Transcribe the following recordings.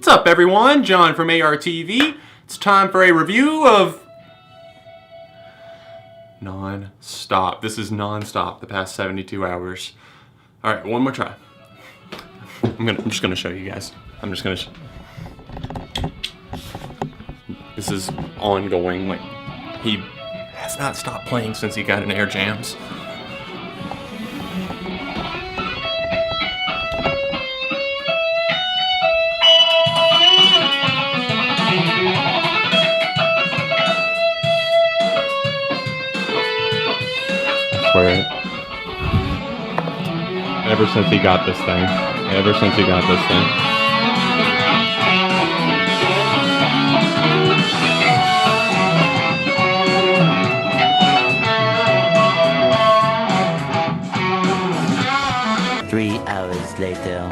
What's up, everyone? John from ARTV. It's time for a review of Non-Stop. This is non-stop the past 72 hours. All right, one more try. I'm just gonna show you guys. This is ongoing. Like, he has not stopped playing since he got in Air Jams. Ever since he got this thing. 3 hours later.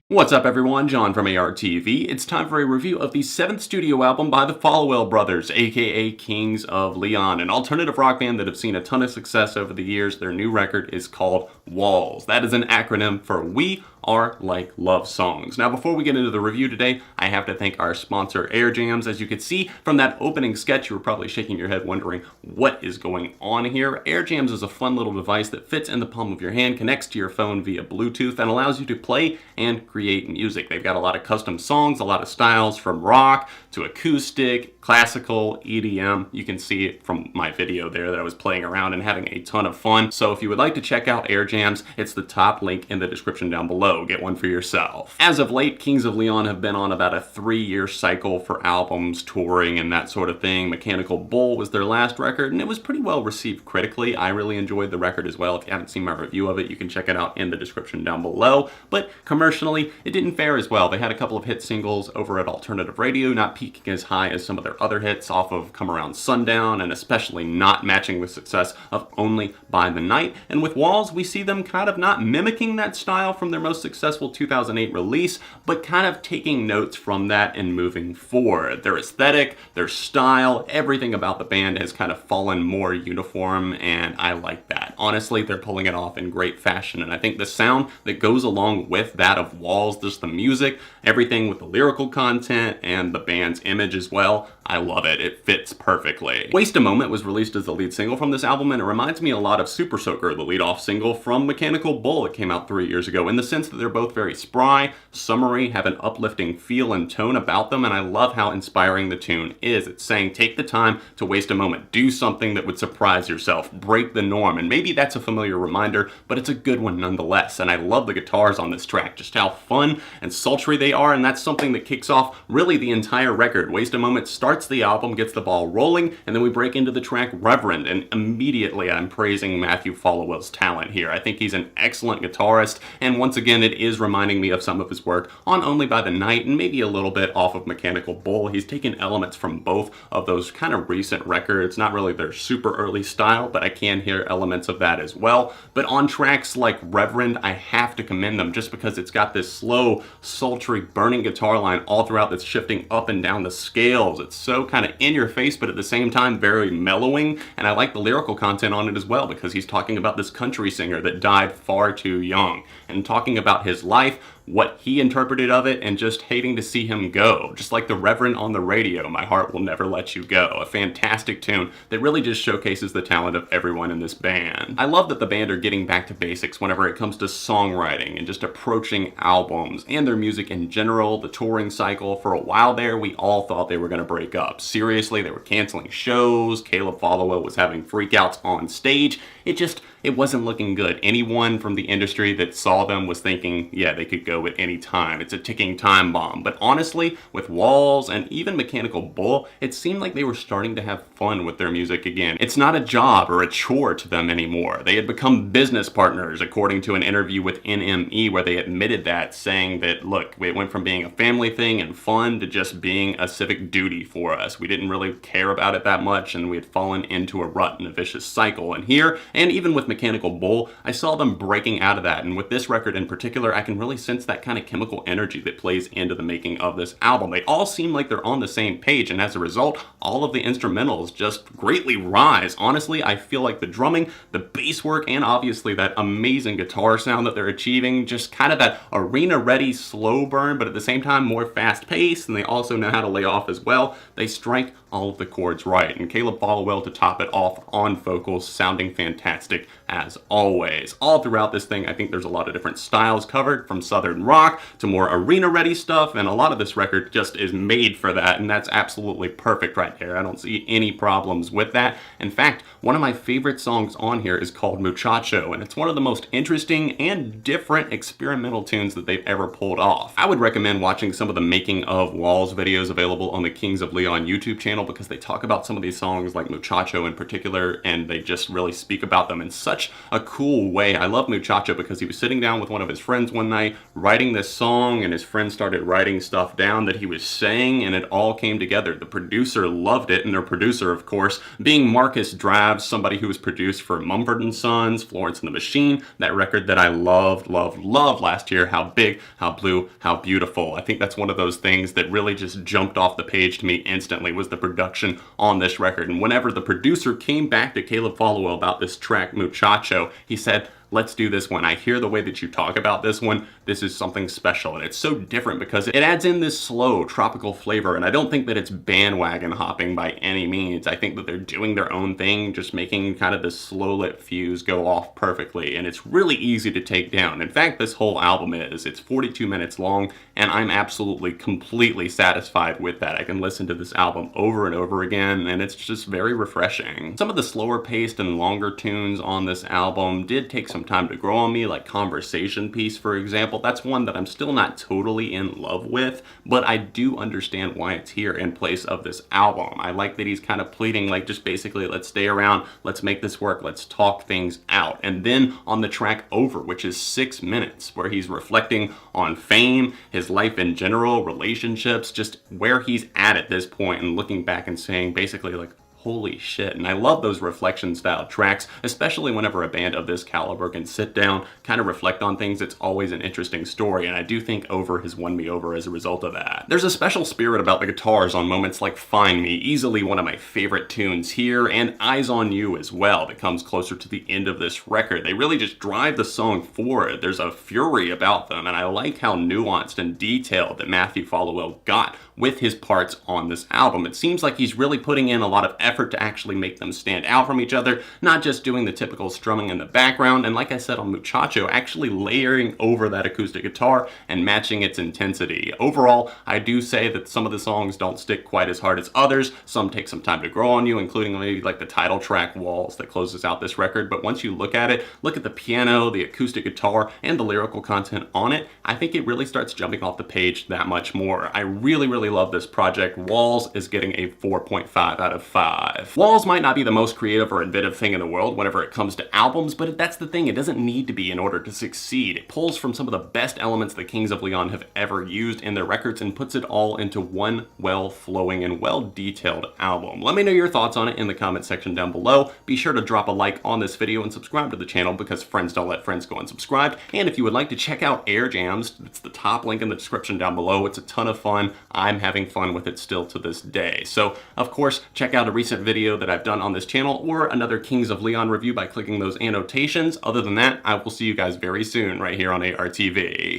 What's up, everyone? John from ARTV. It's time for a review of the 7th studio album by the Followell Brothers, aka Kings of Leon, an alternative rock band that have seen a ton of success over the years. Their new record is called Walls. That is an acronym for We Are Like Love Songs. Now, before we get into the review today, I have to thank our sponsor, Air Jams. As you could see from that opening sketch, you were probably shaking your head wondering what is going on here. Air Jams is a fun little device that fits in the palm of your hand, connects to your phone via Bluetooth, and allows you to play and create music. They've got a lot of custom songs, a lot of styles from rock to acoustic, classical, EDM. You can see it from my video there that I was playing around and having a ton of fun. So if you would like to check out Air Jams, it's the top link in the description down below. Get one for yourself. As of late, Kings of Leon have been on about a 3-year cycle for albums, touring, and that sort of thing. Mechanical Bull was their last record, and it was pretty well received critically. I really enjoyed the record as well. If you haven't seen my review of it, you can check it out in the description down below. But commercially, it didn't fare as well. They had a couple of hit singles over at alternative radio, not peaking as high as some of their other hits off of Come Around Sundown, and especially not matching the success of Only by the Night. And with Walls, we see them kind of not mimicking that style from their most successful 2008 release, but kind of taking notes from that and moving forward. Their aesthetic, their style, everything about the band has kind of fallen more uniform, and I like that. Honestly, they're pulling it off in great fashion, and I think the sound that goes along with that of Walls, just the music, everything with the lyrical content and the band's image as well, I love it. It fits perfectly. Waste a Moment was released as the lead single from this album, and it reminds me a lot of Super Soaker, the lead-off single from Mechanical Bull that came out 3 years ago, in the sense that they're both very spry, summery, have an uplifting feel and tone about them, and I love how inspiring the tune is. It's saying, take the time to waste a moment. Do something that would surprise yourself. Break the norm. And maybe that's a familiar reminder, but it's a good one nonetheless. And I love the guitars on this track, just how fun and sultry they are, and that's something that kicks off really the entire record. Waste a Moment starts the album, gets the ball rolling, and then we break into the track Reverend, and immediately I'm praising Matthew Followell's talent here. I think he's an excellent guitarist, and once again, it is reminding me of some of his work on Only by the Night, and maybe a little bit off of Mechanical Bull. He's taken elements from both of those kind of recent records, not really their super early style, but I can hear elements of that as well. But on tracks like Reverend, I have to commend them just because it's got this slow, sultry, burning guitar line all throughout that's shifting up and down the scales. It's so kind of in your face, but at the same time very mellowing, and I like the lyrical content on it as well because he's talking about this country singer that died far too young and talking about his life, what he interpreted of it, and just hating to see him go. Just like the Reverend on the radio, My Heart Will Never Let You Go. A fantastic tune that really just showcases the talent of everyone in this band. I love that the band are getting back to basics whenever it comes to songwriting and just approaching albums and their music in general. The touring cycle, for a while there, we all thought they were going to break up. Seriously, they were canceling shows. Caleb Followell was having freakouts on stage. It wasn't looking good. Anyone from the industry that saw them was thinking, yeah, they could go at any time. It's a ticking time bomb. But honestly, with Walls and even Mechanical Bull, it seemed like they were starting to have fun with their music again. It's not a job or a chore to them anymore. They had become business partners, according to an interview with NME, where they admitted that, saying that, look, it went from being a family thing and fun to just being a civic duty for us. We didn't really care about it that much, and we had fallen into a rut and a vicious cycle. And here, and even with Mechanical Bull, I saw them breaking out of that, and with this record in particular, I can really sense that kind of chemical energy that plays into the making of this album. They all seem like they're on the same page, and as a result, all of the instrumentals just greatly rise. Honestly, I feel like the drumming, the bass work, and obviously that amazing guitar sound that they're achieving, just kind of that arena-ready slow burn, but at the same time more fast-paced, and they also know how to lay off as well. They strike all of the chords right, and Caleb Followell to top it off on vocals, sounding fantastic as always. All throughout this thing, I think there's a lot of different styles covered, from southern rock to more arena-ready stuff, and a lot of this record just is made for that, and that's absolutely perfect right there. I don't see any problems with that. In fact, one of my favorite songs on here is called Muchacho, and it's one of the most interesting and different experimental tunes that they've ever pulled off. I would recommend watching some of the Making of Walls videos available on the Kings of Leon YouTube channel, because they talk about some of these songs, like Muchacho in particular, and they just really speak about them in such a cool way. I love Muchacho because he was sitting down with one of his friends one night writing this song, and his friend started writing stuff down that he was saying, and it all came together. The producer loved it, and their producer, of course, being Marcus Drabs, somebody who was produced for Mumford & Sons, Florence and the Machine, that record that I loved last year. How Big, How Blue, How Beautiful. I think that's one of those things that really just jumped off the page to me instantly, was the production on this record. And whenever the producer came back to Caleb Followell about this track, Muchacho, he said, let's do this one. I hear the way that you talk about this one. This is something special, and it's so different because it adds in this slow tropical flavor, and I don't think that it's bandwagon hopping by any means. I think that they're doing their own thing, just making kind of this slow lit fuse go off perfectly, and it's really easy to take down. In fact, this whole album it's 42 minutes long, and I'm absolutely completely satisfied with that. I can listen to this album over and over again, and it's just very refreshing. Some of the slower paced and longer tunes on this album did take some time to grow on me, like Conversation Piece, for example. That's one that I'm still not totally in love with, but I do understand why it's here in place of this album. I like that he's kind of pleading, like, just basically, let's stay around, let's make this work, let's talk things out. And then on the track Over, which is 6 minutes, where he's reflecting on fame, his life in general, relationships, just where he's at this point, and looking back and saying basically, like, holy shit. And I love those reflection style tracks, especially whenever a band of this caliber can sit down, kind of reflect on things. It's always an interesting story, and I do think Over has won me over as a result of that. There's a special spirit about the guitars on moments like Find Me, easily one of my favorite tunes here, and Eyes on You as well, that comes closer to the end of this record. They really just drive the song forward. There's a fury about them, and I like how nuanced and detailed that Matthew Followell got with his parts on this album. It seems like he's really putting in a lot of effort to actually make them stand out from each other, not just doing the typical strumming in the background, and like I said on Muchacho, actually layering over that acoustic guitar and matching its intensity. Overall, I do say that some of the songs don't stick quite as hard as others. Some take some time to grow on you, including maybe like the title track Walls that closes out this record, but once you look at it, look at the piano, the acoustic guitar, and the lyrical content on it, I think it really starts jumping off the page that much more. I really love this project. Walls is getting a 4.5 out of 5. Walls might not be the most creative or inventive thing in the world whenever it comes to albums, but that's the thing, it doesn't need to be in order to succeed. It pulls from some of the best elements the Kings of Leon have ever used in their records and puts it all into one well-flowing and well-detailed album. Let me know your thoughts on it in the comment section down below. Be sure to drop a like on this video and subscribe to the channel, because friends don't let friends go unsubscribed. And if you would like to check out Air Jams, it's the top link in the description down below. It's a ton of fun. I'm having fun with it still to this day. So, of course, check out a recent video that I've done on this channel, or another Kings of Leon review by clicking those annotations. Other than that, I will see you guys very soon right here on ARTV.